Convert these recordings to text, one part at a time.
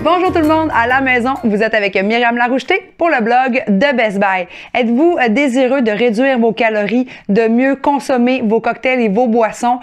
Bonjour tout le monde, à la maison, vous êtes avec Myriam Laroucheté pour le blog de Best Buy. Êtes-vous désireux de réduire vos calories, de mieux consommer vos cocktails et vos boissons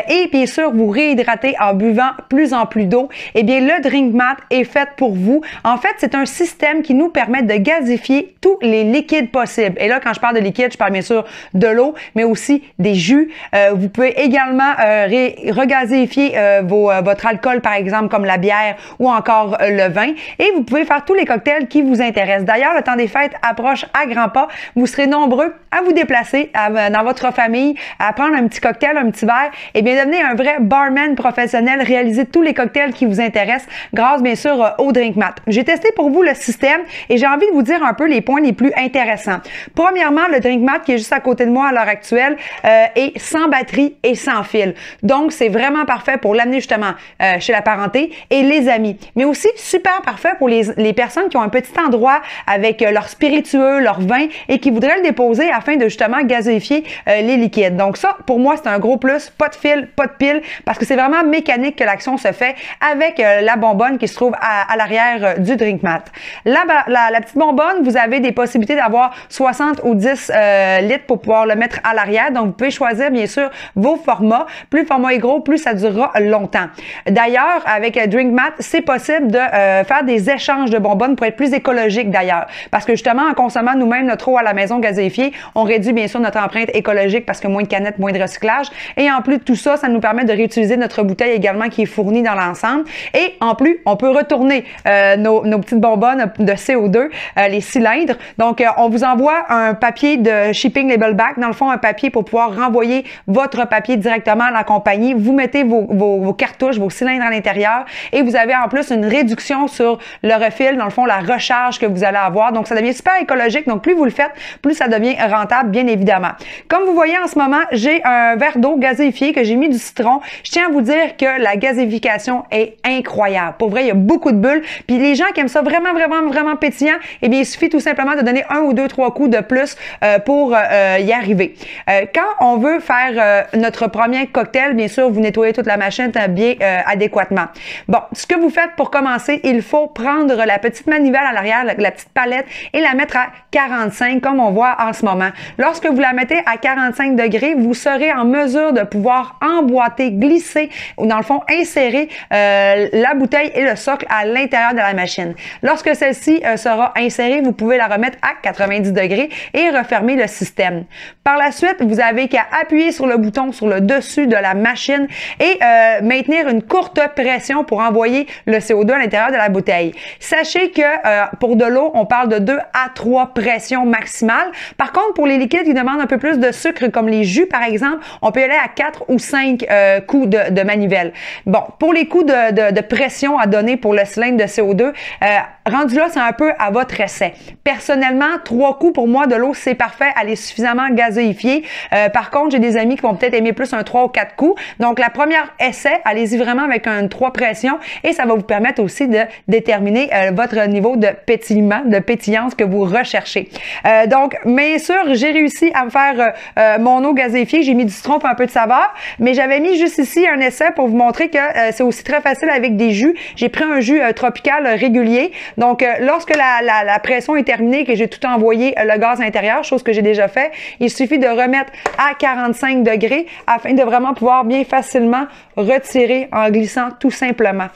et bien sûr vous réhydrater en buvant plus en plus d'eau? Eh bien, le Drink Mat est fait pour vous. En fait, c'est un système qui nous permet de gazifier tous les liquides possibles. Et là, quand je parle de liquide, je parle bien sûr de l'eau, mais aussi des jus. Vous pouvez également regazéifier votre alcool, par exemple, comme la bière ou encore le vin, et vous pouvez faire tous les cocktails qui vous intéressent. D'ailleurs, le temps des fêtes approche à grands pas. Vous serez nombreux à vous déplacer dans votre famille, à prendre un petit cocktail, un petit verre, et bien devenir un vrai barman professionnel, réaliser tous les cocktails qui vous intéressent grâce bien sûr au Drink Mat. J'ai testé pour vous le système et j'ai envie de vous dire un peu les points les plus intéressants. Premièrement, le Drink Mat qui est juste à côté de moi à l'heure actuelle est sans batterie et sans fil. Donc, c'est vraiment parfait pour l'amener justement chez la parenté et les amis, mais aussi super parfait pour les personnes qui ont un petit endroit avec leur spiritueux, leur vin et qui voudraient le déposer afin de justement gazéifier les liquides. Donc ça, pour moi, c'est un gros plus. Pas de fil, pas de pile, parce que c'est vraiment mécanique que l'action se fait avec la bonbonne qui se trouve à l'arrière du Drink Mat. La petite bonbonne, vous avez des possibilités d'avoir 60 ou 10 litres pour pouvoir le mettre à l'arrière. Donc, vous pouvez choisir bien sûr vos formats. Plus le format est gros, plus ça durera longtemps. D'ailleurs, avec Drink Mat, c'est possible de faire des échanges de bonbonnes pour être plus écologique d'ailleurs. Parce que justement, en consommant nous-mêmes notre eau à la maison gazéifiée, on réduit bien sûr notre empreinte écologique parce que moins de canettes, moins de recyclage. Et en plus de tout ça, ça nous permet de réutiliser notre bouteille également qui est fournie dans l'ensemble. Et en plus, on peut retourner nos petites bonbonnes de CO2, les cylindres. Donc, on vous envoie un papier de shipping label back, dans le fond, un papier pour pouvoir renvoyer votre papier directement à la compagnie. Vous mettez vos cartouches, vos cylindres à l'intérieur et vous avez en plus une réduction sur le refill, dans le fond, la recharge que vous allez avoir. Donc, ça devient super écologique. Donc, plus vous le faites, plus ça devient rentable, bien évidemment. Comme vous voyez en ce moment, j'ai un verre d'eau gazéifié que j'ai mis du citron. Je tiens à vous dire que la gazéification est incroyable. Pour vrai, il y a beaucoup de bulles. Puis les gens qui aiment ça vraiment, vraiment, vraiment pétillant, eh bien, il suffit tout simplement de donner 1 ou 2, 3 coups de plus pour y arriver. Quand on veut faire notre premier cocktail, bien sûr, vous nettoyez toute la machine bien adéquatement. Bon, ce que vous faites pour commencer, il faut prendre la petite manivelle à l'arrière, la petite palette, et la mettre à 45, comme on voit en ce moment. Lorsque vous la mettez à 45 degrés, vous serez en mesure de pouvoir emboîter, glisser, ou dans le fond, insérer la bouteille et le socle à l'intérieur de la machine. Lorsque celle-ci sera insérée, vous pouvez la remettre à 90 degrés et refermer le système. Par la suite, vous avez qu'à appuyer sur le bouton sur le dessus de la machine et maintenir une courte pression pour envoyer le CO2 à l'intérieur de la bouteille. Sachez que pour de l'eau, on parle de 2 à 3 pressions maximales. Par contre, pour les liquides qui demandent un peu plus de sucre, comme les jus par exemple, on peut aller à 4 ou 5 coups de manivelle. Bon, pour les coups de pression à donner pour le cylindre de CO2, rendu là, c'est un peu à votre essai. Personnellement, 3 coups pour moi de l'eau, c'est parfait. Elle est suffisamment gazéifiée. Par contre, j'ai des amis qui vont peut-être aimer plus un 3 ou 4 coups. Donc, la première essai, allez-y vraiment avec un 3 pressions et ça va vous permettre aussi de déterminer votre niveau de pétillement, de pétillance que vous recherchez. Donc, bien sûr, j'ai réussi à me faire mon eau gazéifiée. J'ai mis du citron pour un peu de saveur, mais j'avais mis juste ici un essai pour vous montrer que c'est aussi très facile avec des jus. J'ai pris un jus tropical régulier. Donc, lorsque la pression est terminée, que j'ai tout envoyé le gaz à l'intérieur, chose que j'ai déjà fait, il suffit de remettre à 45 degrés afin de vraiment pouvoir bien facilement retirer en glissant tout simplement.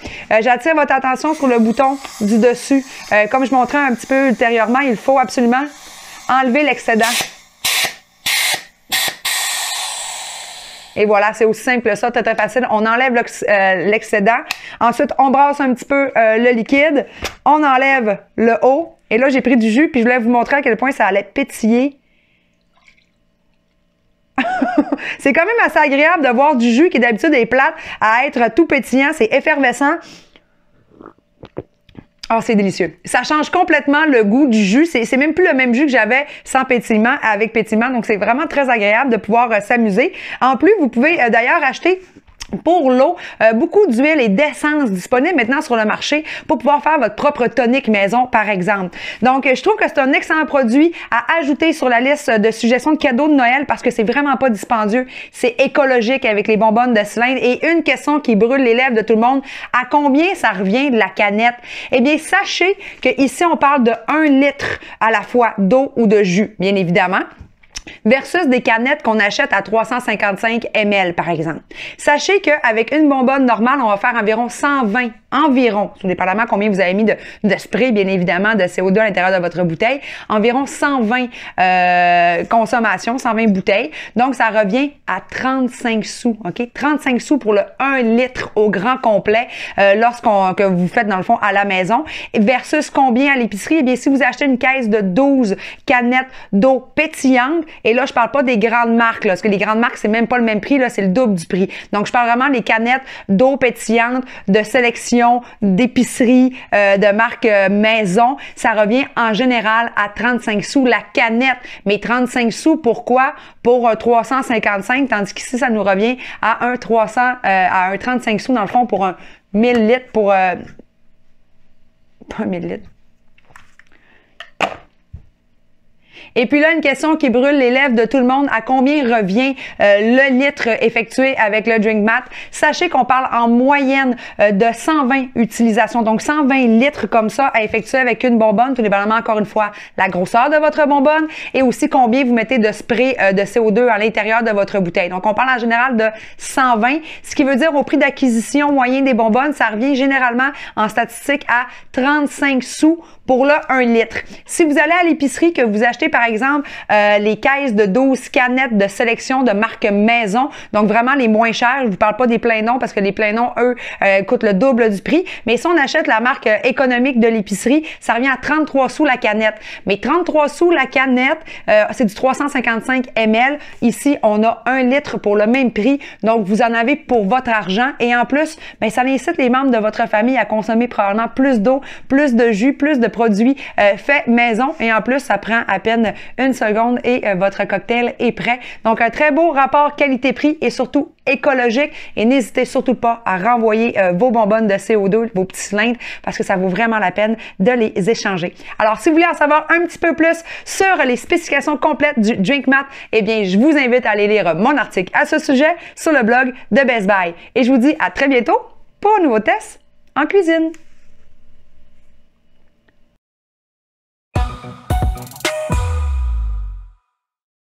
J'attire votre attention sur le bouton du dessus. Comme je montrais un petit peu ultérieurement, il faut absolument enlever l'excédent. Et voilà, c'est aussi simple que ça, très très facile. On enlève l'excédent. Ensuite, on brasse un petit peu le liquide. On enlève le haut. Et là, j'ai pris du jus, puis je voulais vous montrer à quel point ça allait pétiller. C'est quand même assez agréable de voir du jus qui d'habitude est plate à être tout pétillant. C'est effervescent. Oh, c'est délicieux. Ça change complètement le goût du jus. C'est même plus le même jus que j'avais sans pétillement avec pétillement. Donc, c'est vraiment très agréable de pouvoir s'amuser. En plus, vous pouvez d'ailleurs acheter Pour l'eau, beaucoup d'huile et d'essence disponibles maintenant sur le marché pour pouvoir faire votre propre tonique maison, par exemple. Donc, je trouve que c'est un excellent produit à ajouter sur la liste de suggestions de cadeaux de Noël parce que c'est vraiment pas dispendieux. C'est écologique avec les bonbonnes de cylindre. Et une question qui brûle les lèvres de tout le monde, à combien ça revient de la canette? Eh bien, sachez qu'ici, on parle de 1 litre à la fois d'eau ou de jus, bien évidemment, versus des canettes qu'on achète à 355 ml, par exemple. Sachez qu'avec une bonbonne normale, on va faire environ 120, tout dépendamment combien vous avez mis de spray, bien évidemment, de CO2 à l'intérieur de votre bouteille, environ 120 consommations, 120 bouteilles. Donc, ça revient à 35 sous, OK? 35 sous pour le 1 litre au grand complet que vous faites, dans le fond, à la maison. Versus combien à l'épicerie? Eh bien, si vous achetez une caisse de 12 canettes d'eau pétillante, et là, je parle pas des grandes marques, là, parce que les grandes marques, c'est même pas le même prix, là, c'est le double du prix. Donc, je parle vraiment des canettes d'eau pétillante, de sélection, d'épicerie, de marque maison. Ça revient en général à 35 sous la canette. Mais 35 sous, pourquoi? Pour un 355, tandis qu'ici, ça nous revient à un 35 sous, dans le fond, pour un 1000 litres, pas 1000 litres. Et puis là, une question qui brûle les lèvres de tout le monde. À combien revient le litre effectué avec le DrinkMat? Sachez qu'on parle en moyenne de 120 utilisations. Donc, 120 litres comme ça à effectuer avec une bonbonne. Tout dépendamment, encore une fois, la grosseur de votre bonbonne et aussi combien vous mettez de spray de CO2 à l'intérieur de votre bouteille. Donc, on parle en général de 120, ce qui veut dire au prix d'acquisition moyen des bonbonnes, ça revient généralement en statistique à 35 sous pour le 1 litre. Si vous allez à l'épicerie, que vous achetez par exemple les caisses de 12 canettes de sélection de marque maison, donc vraiment les moins chères, je vous parle pas des pleins noms parce que les pleins noms, eux, coûtent le double du prix, mais si on achète la marque économique de l'épicerie, ça revient à 33 sous la canette. Mais 33 sous la canette, c'est du 355 ml. Ici, on a 1 litre pour le même prix, donc vous en avez pour votre argent et en plus, ben, ça incite les membres de votre famille à consommer probablement plus d'eau, plus de jus, plus de produits faits maison et en plus, ça prend à peine une seconde et votre cocktail est prêt. Donc, un très beau rapport qualité-prix et surtout écologique et n'hésitez surtout pas à renvoyer vos bonbonnes de CO2, vos petits cylindres parce que ça vaut vraiment la peine de les échanger. Alors, si vous voulez en savoir un petit peu plus sur les spécifications complètes du DrinkMat, eh bien, je vous invite à aller lire mon article à ce sujet sur le blog de Best Buy. Et je vous dis à très bientôt pour un nouveau test en cuisine.